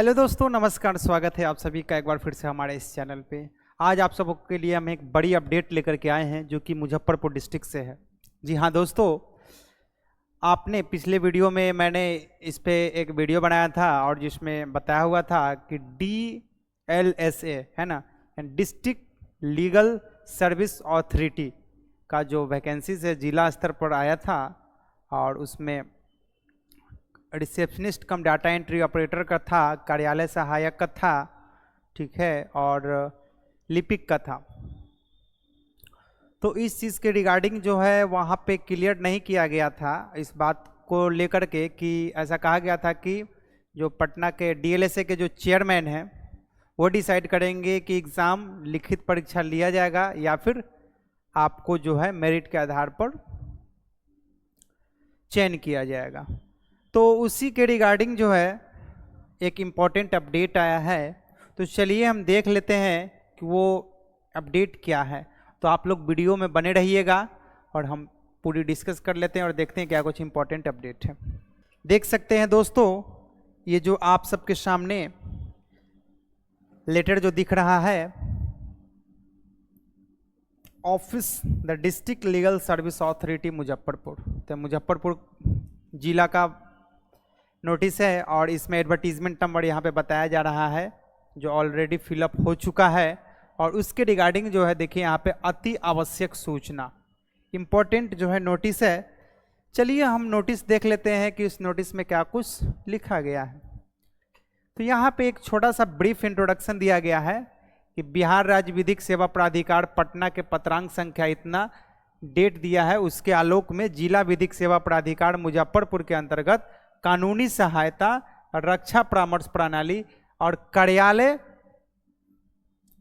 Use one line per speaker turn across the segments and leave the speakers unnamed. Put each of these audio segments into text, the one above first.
Hello दोस्तों, नमस्कार। स्वागत है आप सभी का एक बार फिर से हमारे इस चैनल पे। आज आप सबके के लिए हम एक बड़ी अपडेट लेकर के आए हैं जो कि मुजफ्फरपुर डिस्ट्रिक्ट से है। जी हाँ दोस्तों, आपने पिछले वीडियो में मैंने इस पे एक वीडियो बनाया था और जिसमें बताया हुआ था कि DLSA है ना, डिस्ट्रिक्ट लीगल सर्विस अथॉरिटी का जो वैकेंसीज है जिला स्तर पर आया था और उसमें रिसेप्शनिस्ट कम डाटा एंट्री ऑपरेटर का था, कार्यालय सहायक का था, ठीक है, और लिपिक का था। तो इस चीज़ के रिगार्डिंग जो है वहाँ पे क्लियर नहीं किया गया था इस बात को लेकर के कि ऐसा कहा गया था कि जो पटना के DLSA के जो चेयरमैन हैं वो डिसाइड करेंगे कि एग्ज़ाम लिखित परीक्षा लिया जाएगा या फिर आपको जो है मेरिट के आधार पर चयन किया जाएगा। तो उसी के रिगार्डिंग जो है एक इम्पॉर्टेंट अपडेट आया है, तो चलिए हम देख लेते हैं कि वो अपडेट क्या है। तो आप लोग वीडियो में बने रहिएगा और हम पूरी डिस्कस कर लेते हैं और देखते हैं क्या कुछ इम्पॉर्टेंट अपडेट है। देख सकते हैं दोस्तों, ये जो आप सबके सामने लेटर जो दिख रहा है, office the district legal service authority Muzaffarpur, तो मुजफ्फरपुर जिला का नोटिस है और इसमें एडवर्टीजमेंट नंबर यहाँ पे बताया जा रहा है जो ऑलरेडी फिलअप हो चुका है। और उसके रिगार्डिंग जो है देखिए यहाँ पे अति आवश्यक सूचना, इम्पोर्टेंट जो है नोटिस है। चलिए हम नोटिस देख लेते हैं कि इस नोटिस में क्या कुछ लिखा गया है। तो यहाँ पे एक छोटा सा ब्रीफ इंट्रोडक्शन दिया गया है कि बिहार राज्य विधिक सेवा प्राधिकार पटना के पत्रांक संख्या इतना डेट दिया है, उसके आलोक में जिला विधिक सेवा प्राधिकार मुजफ्फरपुर के अंतर्गत कानूनी सहायता, रक्षा परामर्श प्रणाली और कार्यालय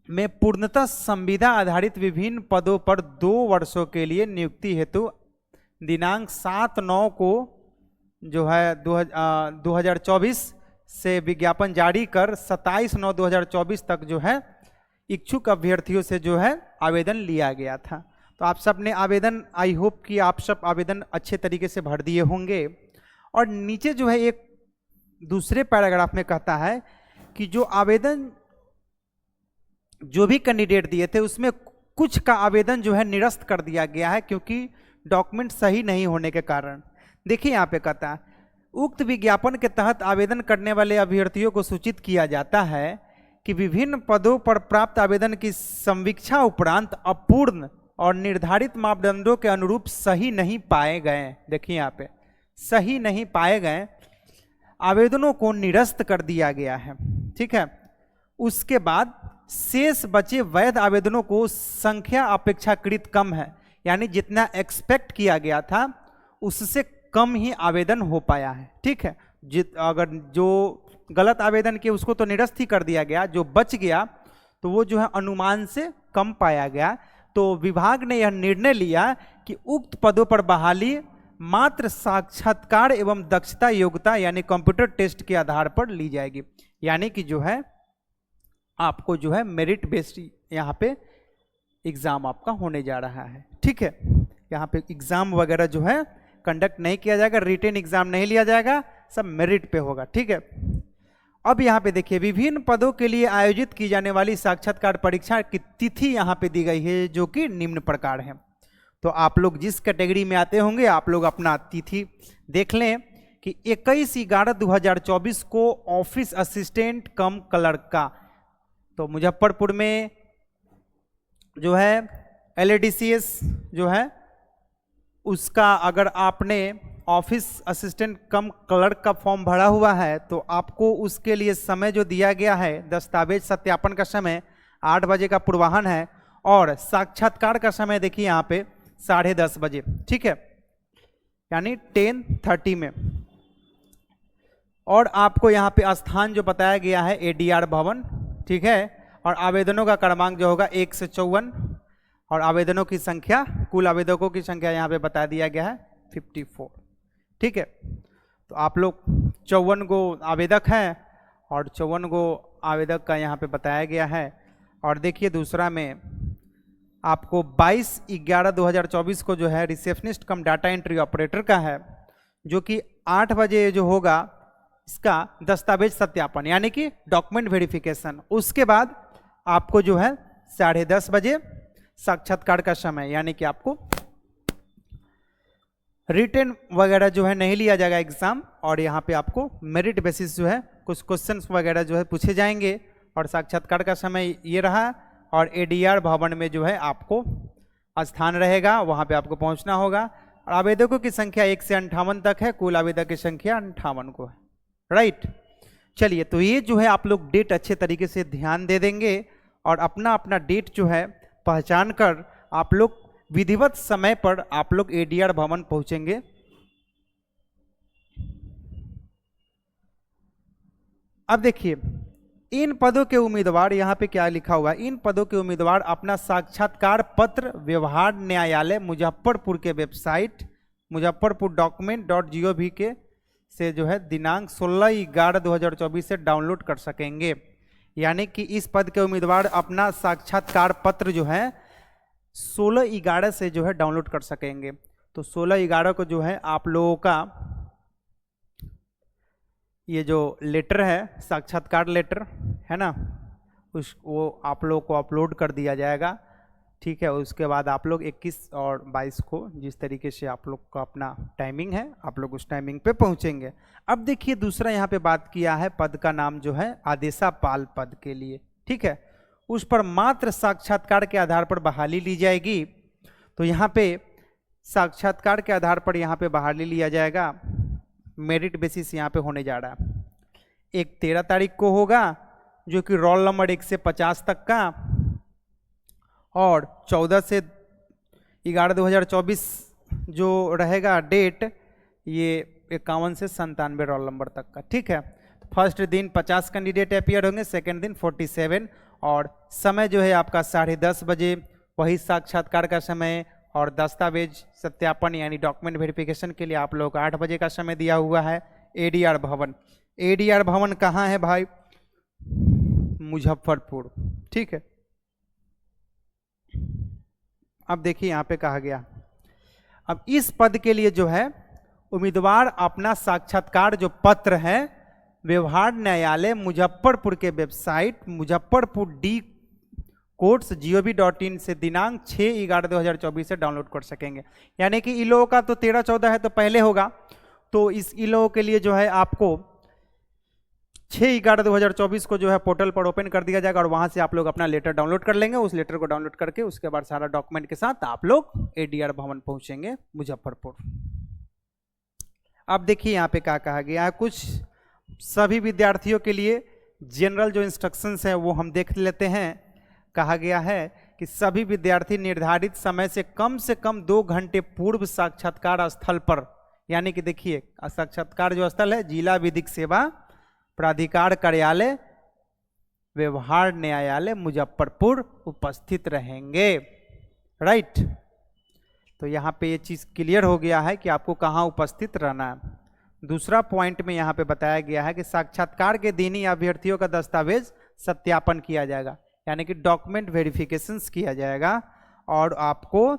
में पूर्णतः संविदा आधारित विभिन्न पदों पर 2 वर्षों के लिए नियुक्ति हेतु दिनांक 7/9 को जो है 2024 से विज्ञापन जारी कर 27/9/2024 तक जो है इच्छुक अभ्यर्थियों से जो है आवेदन लिया गया था। तो आप सब ने आवेदन, आई होप कि आप सब आवेदन अच्छे तरीके से भर दिए होंगे। और नीचे जो है एक दूसरे पैराग्राफ में कहता है कि जो आवेदन जो भी कैंडिडेट दिए थे उसमें कुछ का आवेदन जो है निरस्त कर दिया गया है क्योंकि डॉक्यूमेंट सही नहीं होने के कारण। देखिए यहाँ पे कहता है, उक्त विज्ञापन के तहत आवेदन करने वाले अभ्यर्थियों को सूचित किया जाता है कि विभिन्न पदों पर प्राप्त आवेदन की समीक्षा उपरांत अपूर्ण और निर्धारित मापदंडों के अनुरूप सही नहीं पाए गए। देखिए यहाँ पे सही नहीं पाए गए आवेदनों को निरस्त कर दिया गया है, ठीक है। उसके बाद शेष बचे वैध आवेदनों को संख्या अपेक्षाकृत कम है, यानी जितना एक्सपेक्ट किया गया था उससे कम ही आवेदन हो पाया है, ठीक है। अगर जो गलत आवेदन किए उसको तो निरस्त ही कर दिया गया, जो बच गया तो वो जो है अनुमान से कम पाया गया। तो विभाग ने यह निर्णय लिया कि उक्त पदों पर बहाली मात्र साक्षात्कार एवं दक्षता योग्यता यानी कंप्यूटर टेस्ट के आधार पर ली जाएगी, यानी कि जो है आपको जो है मेरिट बेस्ड यहाँ पे एग्जाम आपका होने जा रहा है, ठीक है। यहाँ पे एग्जाम वगैरह जो है कंडक्ट नहीं किया जाएगा, रिटेन एग्जाम नहीं लिया जाएगा, सब मेरिट पे होगा, ठीक है। अब यहाँ पे देखिए विभिन्न पदों के लिए आयोजित की जाने वाली साक्षात्कार परीक्षा की तिथि यहाँ पे दी गई है जो कि निम्न प्रकार है। तो आप लोग जिस कैटेगरी में आते होंगे आप लोग अपना तिथि देख लें कि 21/11/2024 को ऑफिस असिस्टेंट कम क्लर्क का, तो मुजफ्फरपुर में जो है LADCS जो है उसका अगर आपने ऑफिस असिस्टेंट कम क्लर्क का फॉर्म भरा हुआ है तो आपको उसके लिए समय जो दिया गया है, दस्तावेज सत्यापन का समय 8 बजे का पूर्वाहन है और साक्षात्कार का समय देखिए यहाँ पे 10:30 बजे, ठीक है, यानी 10:30 में। और आपको यहाँ पे स्थान जो बताया गया है ADR भवन, ठीक है। और आवेदनों का क्रमांक जो होगा 1 से 54 और आवेदनों की संख्या, कुल आवेदकों की संख्या यहाँ पे बता दिया गया है 54, ठीक है। तो आप लोग 54 गो आवेदक हैं और 54 गो आवेदक का यहाँ पे बताया गया है। और देखिए दूसरा में आपको 22/11/2024 को जो है रिसेप्शनिस्ट कम डाटा एंट्री ऑपरेटर का है जो कि 8 बजे जो होगा इसका दस्तावेज सत्यापन यानी कि डॉक्यूमेंट वेरिफिकेशन। उसके बाद आपको जो है 10:30 बजे साक्षात्कार का समय, यानी कि आपको रिटन वगैरह जो है नहीं लिया जाएगा एग्जाम, और यहाँ पे आपको मेरिट बेसिस जो है कुछ क्वेश्चंस वगैरह जो है पूछे जाएंगे। और साक्षात्कार का समय ये रहा, और एडीआर भवन में जो है आपको स्थान रहेगा, वहाँ पे आपको पहुँचना होगा। और आवेदकों की संख्या 1 से 58 तक है, कुल आवेदक की संख्या 58 को है। राइट, चलिए, तो ये जो है आप लोग डेट अच्छे तरीके से ध्यान दे देंगे और अपना अपना डेट जो है पहचान कर आप लोग विधिवत समय पर आप लोग एडीआर भवन पहुंचेंगे। अब देखिए, इन पदों के उम्मीदवार, यहाँ पे क्या लिखा हुआ है, इन पदों के उम्मीदवार अपना साक्षात्कार पत्र व्यवहार न्यायालय मुजफ्फरपुर के वेबसाइट muzaffarpur.document.gov के से जो है दिनांक 16/11/2024 से डाउनलोड कर सकेंगे। यानी कि इस पद के उम्मीदवार अपना साक्षात्कार पत्र जो है 16/11 से जो है डाउनलोड कर सकेंगे। तो 16/11 को जो है आप लोगों का ये जो लेटर है, साक्षात्कार लेटर है ना, वो आप लोग को अपलोड कर दिया जाएगा। ठीक है, उसके बाद आप लोग 21 और 22 को जिस तरीके से आप लोग का अपना टाइमिंग है, आप लोग उस टाइमिंग पे पहुंचेंगे। अब देखिए, दूसरा यहाँ पे बात किया है, पद का नाम जो है आदेशापाल पद के लिए। ठीक है, उस पर मात्र साक्षात्कार के आधार पर बहाली ली जाएगी। तो यहाँ पे साक्षात्कार के आधार पर यहाँ पे बहाली लिया जाएगा, मेरिट बेसिस यहाँ पे होने जा रहा है। एक 13 तारीख को होगा, जो कि रोल नंबर 1 से 50 तक का, और 14 से 11/2024 जो रहेगा डेट, ये 51 से 97 रोल नंबर तक का। ठीक है, तो फर्स्ट दिन 50 कैंडिडेट अपीयर होंगे, सेकेंड दिन 47, और समय जो है आपका 10:30 बजे वही साक्षात्कार का समय, और दस्तावेज सत्यापन यानी डॉक्यूमेंट वेरिफिकेशन के लिए आप लोग 8 बजे का समय दिया हुआ है। एडीआर भवन, एडीआर भवन कहाँ है भाई? मुजफ्फरपुर। ठीक है, अब देखिए यहाँ पे कहा गया, अब इस पद के लिए जो है उम्मीदवार अपना साक्षात्कार जो पत्र है व्यवहार न्यायालय मुजफ्फरपुर के वेबसाइट muzaffarpur.courts.gov.in से दिनांक 6/11/2024 से डाउनलोड कर सकेंगे। यानी कि इन लोगों का तो 13-14 है तो पहले होगा, तो इस इन लोगों के लिए जो है आपको 6/11/2024 को जो है पोर्टल पर ओपन कर दिया जाएगा, और वहां से आप लोग अपना लेटर डाउनलोड कर लेंगे। उस लेटर को डाउनलोड करके उसके बाद सारा डॉक्यूमेंट के साथ आप लोग एडीआर भवन पहुंचेंगे मुजफ्फरपुर। अब देखिए यहाँ पे क्या कहा गया है, कुछ सभी विद्यार्थियों के लिए जनरल जो इंस्ट्रक्शंस हैं वो हम देख लेते हैं। कहा गया है कि सभी विद्यार्थी निर्धारित समय से कम 2 घंटे पूर्व साक्षात्कार स्थल पर, यानी कि देखिए साक्षात्कार जो स्थल है जिला विधिक सेवा प्राधिकार कार्यालय व्यवहार न्यायालय मुजफ्फरपुर उपस्थित रहेंगे। राइट, तो यहाँ पे ये चीज़ क्लियर हो गया है कि आपको कहाँ उपस्थित रहना है। दूसरा पॉइंट में यहाँ पे बताया गया है कि साक्षात्कार के दिन ही अभ्यर्थियों का दस्तावेज सत्यापन किया जाएगा, यानी कि डॉक्यूमेंट वेरिफिकेशंस किया जाएगा। और आपको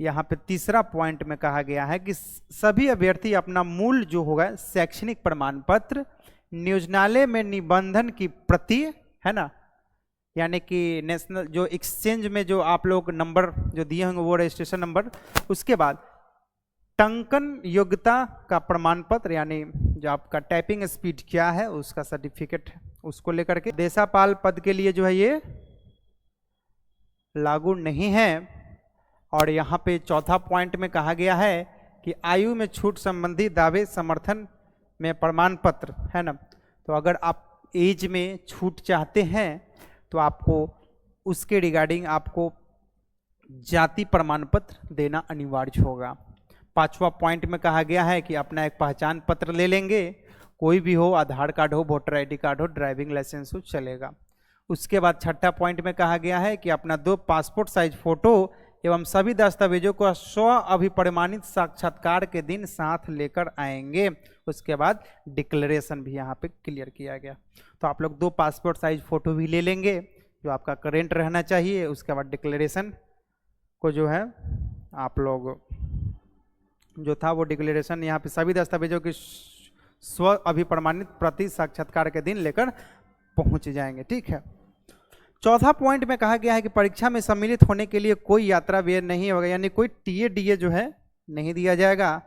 यहाँ पे तीसरा पॉइंट में कहा गया है कि सभी अभ्यर्थी अपना मूल जो होगा शैक्षणिक प्रमाण पत्र, नियोजनालय में निबंधन की प्रति, है ना, यानी कि नेशनल जो एक्सचेंज में जो आप लोग नंबर जो दिए होंगे वो रजिस्ट्रेशन नंबर, उसके बाद टंकन योग्यता का प्रमाण पत्र, यानी जो आपका टाइपिंग स्पीड क्या है उसका सर्टिफिकेट, उसको लेकर के देशापाल पद के लिए जो है ये लागू नहीं है। और यहाँ पे चौथा पॉइंट में कहा गया है कि आयु में छूट संबंधी दावे समर्थन में प्रमाण पत्र, है ना, तो अगर आप एज में छूट चाहते हैं तो आपको उसके रिगार्डिंग आपको जाति प्रमाण पत्र देना अनिवार्य होगा। पांचवा पॉइंट में कहा गया है कि अपना एक पहचान पत्र ले लेंगे, कोई भी हो, आधार कार्ड हो, वोटर आईडी कार्ड हो, ड्राइविंग लाइसेंस हो, चलेगा। उसके बाद छठा पॉइंट में कहा गया है कि अपना 2 पासपोर्ट साइज फोटो एवं सभी दस्तावेजों को स्व अभिप्रमाणित साक्षात्कार के दिन साथ लेकर आएंगे। उसके बाद डिक्लेरेशन भी यहाँ पे क्लियर किया गया, तो आप लोग 2 पासपोर्ट साइज फोटो भी ले लेंगे जो आपका करेंट रहना चाहिए। उसके बाद डिक्लेरेशन को जो है आप लोग जो था वो डिक्लेरेशन यहाँ पे सभी दस्तावेजों की स्व अभिप्रमाणित प्रति साक्षात्कार के दिन लेकर पहुंच जाएंगे। ठीक है। चौथा पॉइंट में कहा गया है कि परीक्षा में सम्मिलित होने के लिए कोई यात्रा व्यय नहीं होगा, यानी कोई टीए जो है नहीं दिया जाएगा।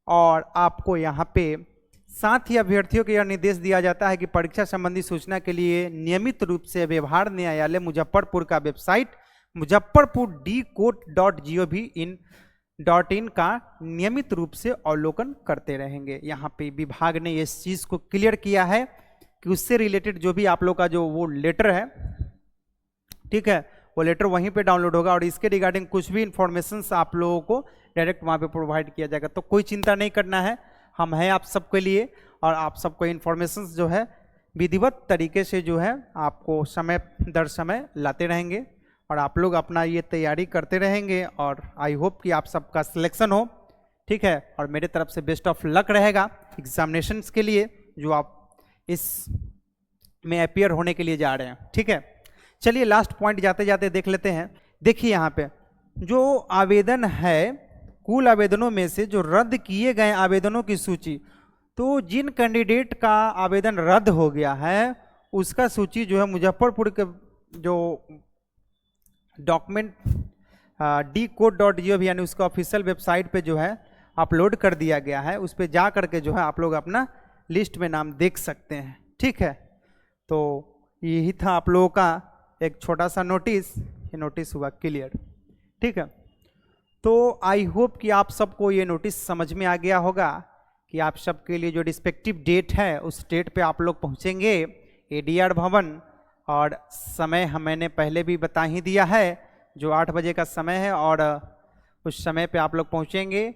और आपको यहाँ पे साथ ही अभ्यर्थियों को यह निर्देश दिया जाता है कि परीक्षा संबंधी सूचना के लिए नियमित रूप से व्यवहार न्यायालय मुजफ्फरपुर का वेबसाइट मुजफ्फरपुर.decode.gov.in का नियमित रूप से अवलोकन करते रहेंगे। यहाँ पे विभाग ने इस चीज को क्लियर किया है कि उससे रिलेटेड जो भी आप लोग का जो वो लेटर है, ठीक है, वो लेटर वहीं पे डाउनलोड होगा और इसके रिगार्डिंग कुछ भी इंफॉर्मेशन आप लोगों को डायरेक्ट वहाँ पे प्रोवाइड किया जाएगा। तो कोई चिंता नहीं करना है, हम हैं आप सबके लिए और आप सबको इंफॉर्मेशन जो है विधिवत तरीके से जो है आपको समय दर समय लाते रहेंगे और आप लोग अपना ये तैयारी करते रहेंगे और आई होप कि आप सबका सिलेक्शन हो। ठीक है। और मेरे तरफ से बेस्ट ऑफ लक रहेगा एग्जामिनेशंस के लिए जो आप इस में अपीयर होने के लिए जा रहे हैं। ठीक है। चलिए लास्ट पॉइंट जाते जाते देख लेते हैं। देखिए यहाँ पे जो आवेदन है, कुल आवेदनों में से जो रद्द किए गए आवेदनों की सूची, तो जिन कैंडिडेट का आवेदन रद्द हो गया है उसका सूची जो है मुजफ्फरपुर के जो डॉक्यूमेंट decode.gov यानी उसका ऑफिशियल वेबसाइट पे जो है अपलोड कर दिया गया है। उस पर जा करके जो है आप लोग अपना लिस्ट में नाम देख सकते हैं। ठीक है। तो यही था आप लोगों का एक छोटा सा नोटिस, ये नोटिस हुआ क्लियर। ठीक है। तो आई होप कि आप सबको ये नोटिस समझ में आ गया होगा कि आप सबके लिए जो रिस्पेक्टिव डेट है उस डेट पे आप लोग पहुंचेंगे एडीआर भवन, और समय मैंने पहले भी बता ही दिया है जो 8 बजे का समय है और उस समय पे आप लोग पहुंचेंगे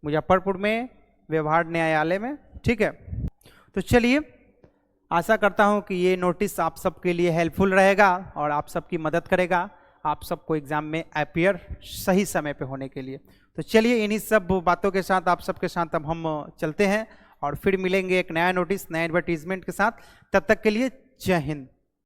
मुजफ्फरपुर में व्यवहार न्यायालय में। ठीक है। तो चलिए आशा करता हूं कि ये नोटिस आप सबके लिए हेल्पफुल रहेगा और आप सबकी मदद करेगा आप सबको एग्जाम में अपीयर सही समय पे होने के लिए। तो चलिए इन्हीं सब बातों के साथ आप सबके साथ अब हम चलते हैं और फिर मिलेंगे एक नया नोटिस नया एडवर्टीजमेंट के साथ। तब तक के लिए जय हिंद।